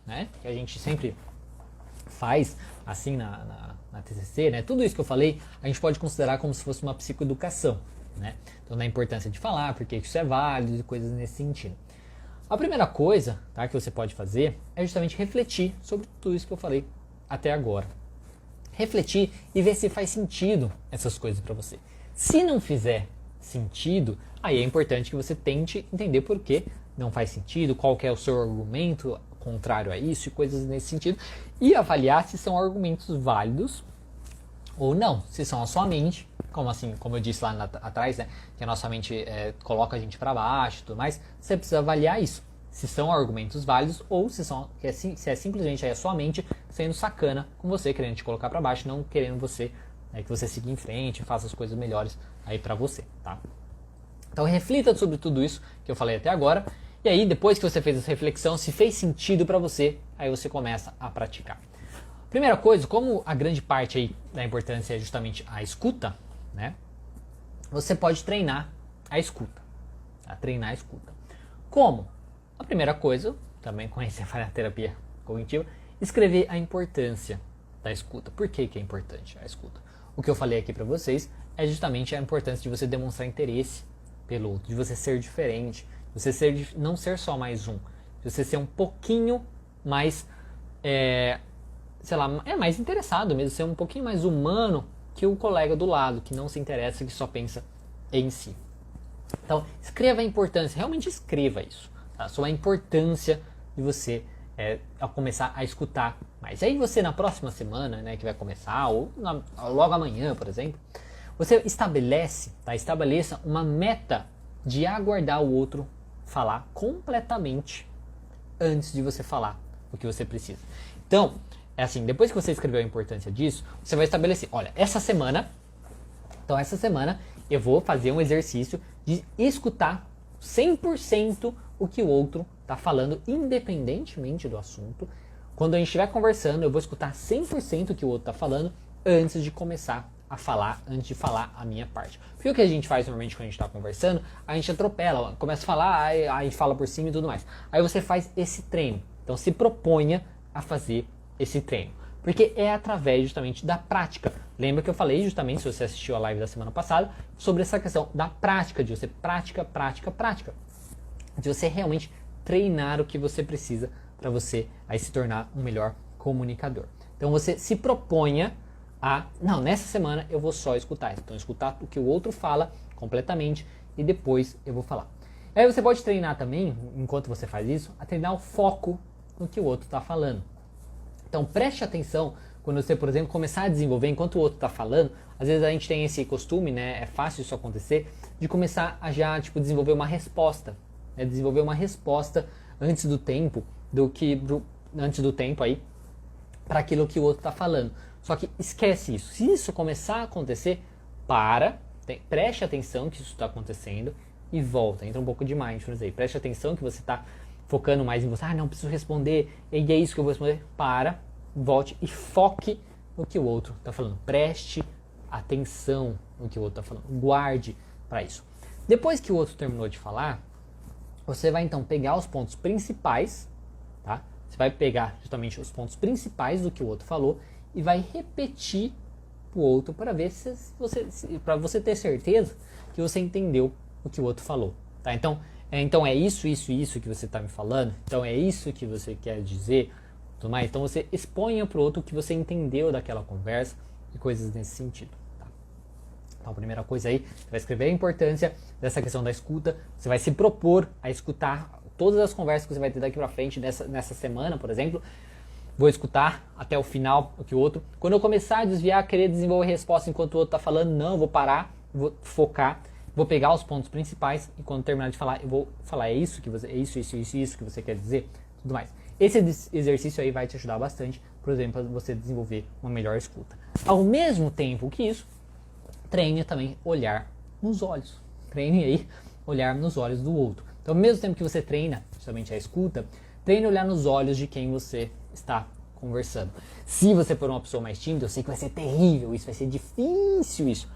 né, que a gente sempre faz assim na TCC, né, tudo isso que eu falei, a gente pode considerar como se fosse uma psicoeducação, né, então da importância de falar, porque isso é válido e coisas nesse sentido. A primeira coisa, tá, que você pode fazer é justamente refletir sobre tudo isso que eu falei até agora. Refletir e ver se faz sentido essas coisas para você. Se não fizer sentido, aí é importante que você tente entender por que não faz sentido, qual que é o seu argumento contrário a isso e coisas nesse sentido, e avaliar se são argumentos válidos ou não, se são a sua mente, como assim, como eu disse lá atrás, né, que a nossa mente coloca a gente para baixo e tudo mais, você precisa avaliar isso, se são argumentos válidos ou se é simplesmente a sua mente sendo sacana com você, querendo te colocar para baixo, não querendo você, que você siga em frente, faça as coisas melhores aí para você, tá? Então reflita sobre tudo isso que eu falei até agora, e aí depois que você fez essa reflexão, se fez sentido para você, aí você começa a praticar. Primeira coisa, como a grande parte aí da importância é justamente a escuta, né? Você pode treinar a escuta. Tá? Treinar a escuta. Como? A primeira coisa, também conhecer a terapia cognitiva, escrever a importância da escuta. Por que que é importante a escuta? O que eu falei aqui para vocês é justamente a importância de você demonstrar interesse pelo outro, de você ser diferente, de você não ser só mais um, de você ser um pouquinho mais... sei lá, é mais interessado mesmo, ser um pouquinho mais humano que o colega do lado, que não se interessa, que só pensa em si. Então, escreva a importância, realmente escreva isso, tá? Sobre a importância de você começar a escutar mais. E aí você, na próxima semana, né, que vai começar, ou logo amanhã, por exemplo, você estabeleça uma meta de aguardar o outro falar completamente antes de você falar o que você precisa. Então, é assim, depois que você escreveu a importância disso, você vai estabelecer, olha, essa semana eu vou fazer um exercício de escutar 100% o que o outro está falando, independentemente do assunto. Quando a gente estiver conversando, eu vou escutar 100% o que o outro está falando antes de começar a falar, antes de falar a minha parte. Porque o que a gente faz normalmente quando a gente está conversando, a gente atropela, começa a falar, aí fala por cima e tudo mais. Aí você faz esse treino. Então se proponha a fazer esse treino. Porque é através justamente da prática. Lembra que eu falei justamente, se você assistiu a live da semana passada, sobre essa questão da prática, de você prática. De você realmente treinar o que você precisa para você aí se tornar um melhor comunicador. Então você se proponha nessa semana eu vou só escutar. Então escutar o que o outro fala completamente e depois eu vou falar. Aí você pode treinar também, enquanto você faz isso, a treinar o foco no que o outro está falando. Então preste atenção quando você, por exemplo, começar a desenvolver enquanto o outro está falando. Às vezes a gente tem esse costume, né, é fácil isso acontecer, de começar a já desenvolver uma resposta. Desenvolver uma resposta antes do tempo, aí, para aquilo que o outro está falando. Só que esquece isso. Se isso começar a acontecer, preste atenção que isso está acontecendo e volta. Entra um pouco de mindfulness aí. Preste atenção que você está focando mais em você. Não, preciso responder. E é isso que eu vou responder. Volte e foque no que o outro está falando. Preste atenção no que o outro está falando. Guarde para isso. Depois que o outro terminou de falar, você vai então pegar os pontos principais, tá? Você vai pegar justamente os pontos principais do que o outro falou e vai repetir o outro para ver para você ter certeza que você entendeu o que o outro falou, tá? Então é isso que você está me falando. Então é isso que você quer dizer, tudo mais. Então você exponha para o outro o que você entendeu daquela conversa e coisas nesse sentido. Então a primeira coisa aí, você vai escrever a importância dessa questão da escuta, você vai se propor a escutar todas as conversas que você vai ter daqui pra frente nessa semana, por exemplo. Vou escutar até o final o que o outro. Quando eu começar a desviar, querer desenvolver resposta enquanto o outro tá falando, não, eu vou parar, vou focar, vou pegar os pontos principais e quando terminar de falar, eu vou falar isso que você quer dizer, tudo mais. Esse exercício aí vai te ajudar bastante, por exemplo, para você desenvolver uma melhor escuta. Ao mesmo tempo que isso, treine também olhar nos olhos. Treine aí olhar nos olhos do outro. Então, ao mesmo tempo que você treina justamente a escuta, treine olhar nos olhos de quem você está conversando. Se você for uma pessoa mais tímida, eu sei que vai ser terrível isso, vai ser difícil isso,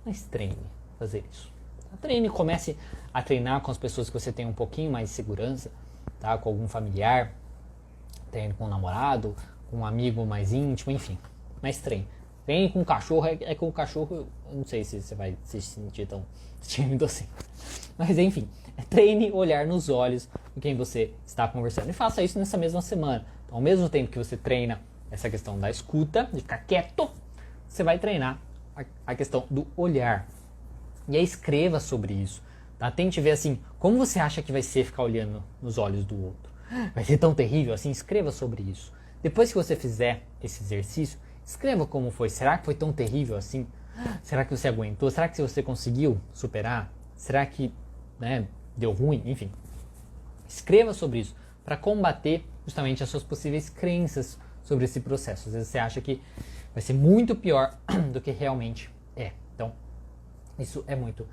mas treine fazer isso. Treine, comece a treinar com as pessoas que você tem um pouquinho mais de segurança, tá? Com algum familiar, Treine com um namorado, com um amigo mais íntimo, enfim. Mas treine. Treine com o cachorro, é com o cachorro, eu não sei se você vai se sentir tão tímido assim. Mas enfim, treine olhar nos olhos com quem você está conversando. E faça isso nessa mesma semana. Então, ao mesmo tempo que você treina essa questão da escuta, de ficar quieto, você vai treinar a questão do olhar. E aí escreva sobre isso. Tá? Tente ver assim, como você acha que vai ser ficar olhando nos olhos do outro? Vai ser tão terrível assim? Escreva sobre isso. Depois que você fizer esse exercício, escreva como foi. Será que foi tão terrível assim? Será que você aguentou? Será que você conseguiu superar? Será que deu ruim? Enfim. Escreva sobre isso para combater justamente as suas possíveis crenças sobre esse processo. Às vezes você acha que vai ser muito pior do que realmente é. Então, isso é muito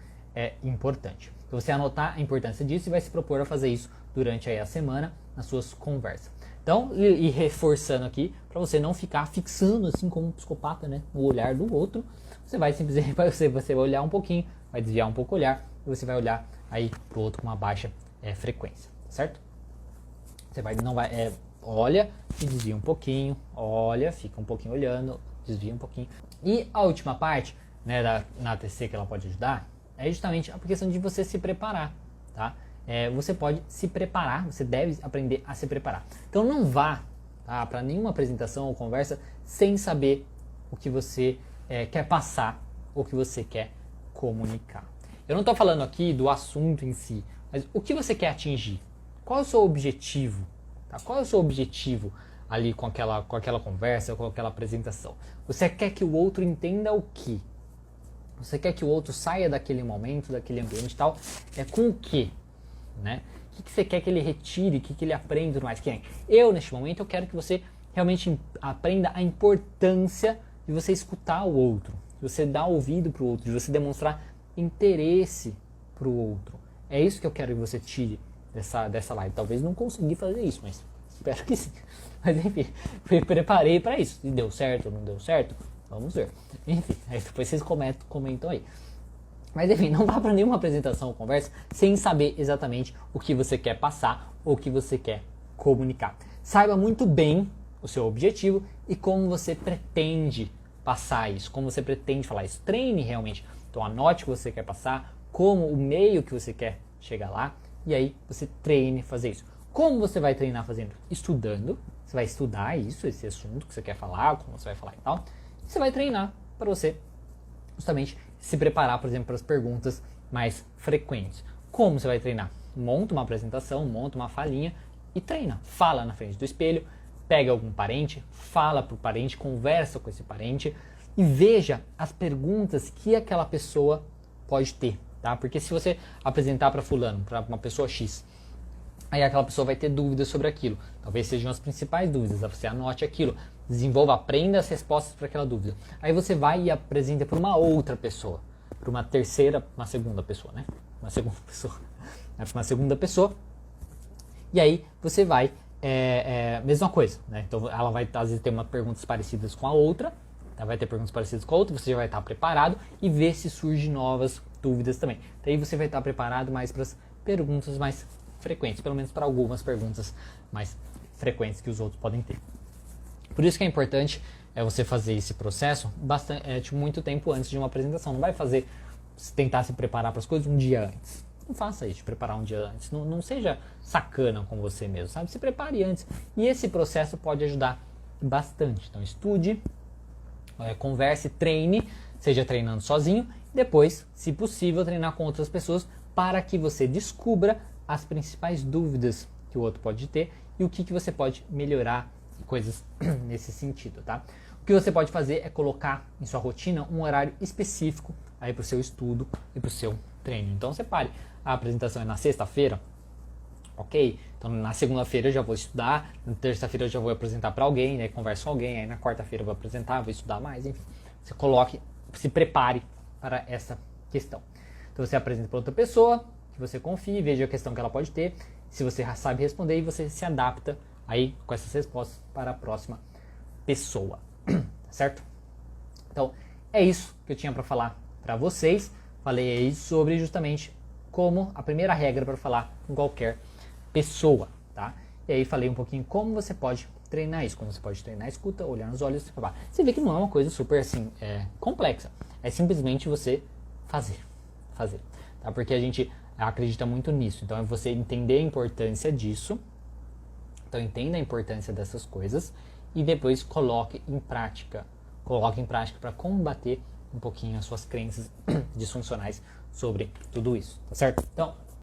importante. Então, você anotar a importância disso e vai se propor a fazer isso durante aí a semana nas suas conversas. Então, e reforçando aqui, para você não ficar fixando assim como um psicopata, né, no olhar do outro, você vai simplesmente, você vai olhar um pouquinho, vai desviar um pouco o olhar, e você vai olhar aí pro outro com uma baixa frequência, certo? Você olha e desvia um pouquinho, olha, fica um pouquinho olhando, desvia um pouquinho. E a última parte, né, na ATC que ela pode ajudar, é justamente a questão de você se preparar, tá? Você pode se preparar, você deve aprender a se preparar. Então não vá para nenhuma apresentação ou conversa sem saber o que você quer passar ou o que você quer comunicar. Eu não estou falando aqui do assunto em si, mas o que você quer atingir? Qual é o seu objetivo? Tá? Qual é o seu objetivo ali com aquela conversa, com aquela apresentação? Você quer que o outro entenda o quê? Você quer que o outro saia daquele momento, daquele ambiente e tal, com o quê? Né? O que você quer que ele retire, o que ele aprenda e tudo mais? Neste momento, eu quero que você realmente aprenda a importância de você escutar o outro, de você dar ouvido para o outro, de você demonstrar interesse para o outro. É isso que eu quero que você tire dessa live. Talvez não consegui fazer isso, mas espero que sim. Mas enfim, me preparei para isso. Se deu certo ou não deu certo, vamos ver. Enfim, aí depois vocês comentam aí. Mas enfim, não vá para nenhuma apresentação ou conversa sem saber exatamente o que você quer passar ou o que você quer comunicar. Saiba muito bem o seu objetivo e como você pretende passar isso, como você pretende falar isso. Treine realmente. Então anote o que você quer passar, como o meio que você quer chegar lá, e aí você treine fazer isso. Como você vai treinar fazendo? Estudando. Você vai estudar esse assunto que você quer falar, como você vai falar e tal. E você vai treinar para você justamente se preparar, por exemplo, para as perguntas mais frequentes. Como você vai treinar? Monta uma apresentação, monta uma falinha e treina. Fala na frente do espelho, pega algum parente, fala para o parente, conversa com esse parente e veja as perguntas que aquela pessoa pode ter, tá? Porque se você apresentar para fulano, para uma pessoa X, aí aquela pessoa vai ter dúvidas sobre aquilo. Talvez sejam as principais dúvidas, você anote aquilo, desenvolva, aprenda as respostas para aquela dúvida. Aí você vai e apresenta para uma outra pessoa, para uma segunda pessoa, né? Uma segunda pessoa. E aí você vai, mesma coisa, né? Então ela vai às vezes ter umas perguntas parecidas com a outra, vai ter perguntas parecidas com a outra, você já vai estar preparado e ver se surgem novas dúvidas também. Então aí você vai estar preparado mais para as perguntas mais frequentes, pelo menos para algumas perguntas mais frequentes que os outros podem ter. Por isso que é importante você fazer esse processo muito tempo antes de uma apresentação. Não vai tentar se preparar para as coisas um dia antes. Não faça isso, preparar um dia antes. Não seja sacana com você mesmo, sabe? Se prepare antes. E esse processo pode ajudar bastante. Então estude, converse, treine, seja treinando sozinho. Depois, se possível, treinar com outras pessoas para que você descubra as principais dúvidas que o outro pode ter e o que você pode melhorar, coisas nesse sentido, tá? O que você pode fazer é colocar em sua rotina um horário específico aí para o seu estudo e para o seu treino. Então separe, a apresentação é na sexta-feira, ok? Então na segunda-feira eu já vou estudar, na terça-feira eu já vou apresentar para alguém, né? Converso com alguém, aí na quarta-feira eu vou apresentar, vou estudar mais, enfim. Você se prepare para essa questão. Então você apresenta para outra pessoa, que você confie, veja a questão que ela pode ter, se você sabe responder e você se adapta aí com essas respostas para a próxima pessoa, certo? Então é isso que eu tinha para falar para vocês. Falei aí sobre justamente como a primeira regra para falar com qualquer pessoa, tá? E aí falei um pouquinho como você pode treinar isso, como você pode treinar a escuta, olhar nos olhos, você vê que não é uma coisa super assim, complexa. É simplesmente você fazer, tá? Porque a gente acredita muito nisso. Então é você entender a importância disso. Então entenda a importância dessas coisas e depois coloque em prática. Coloque em prática para combater um pouquinho as suas crenças disfuncionais sobre tudo isso, tá certo? Então,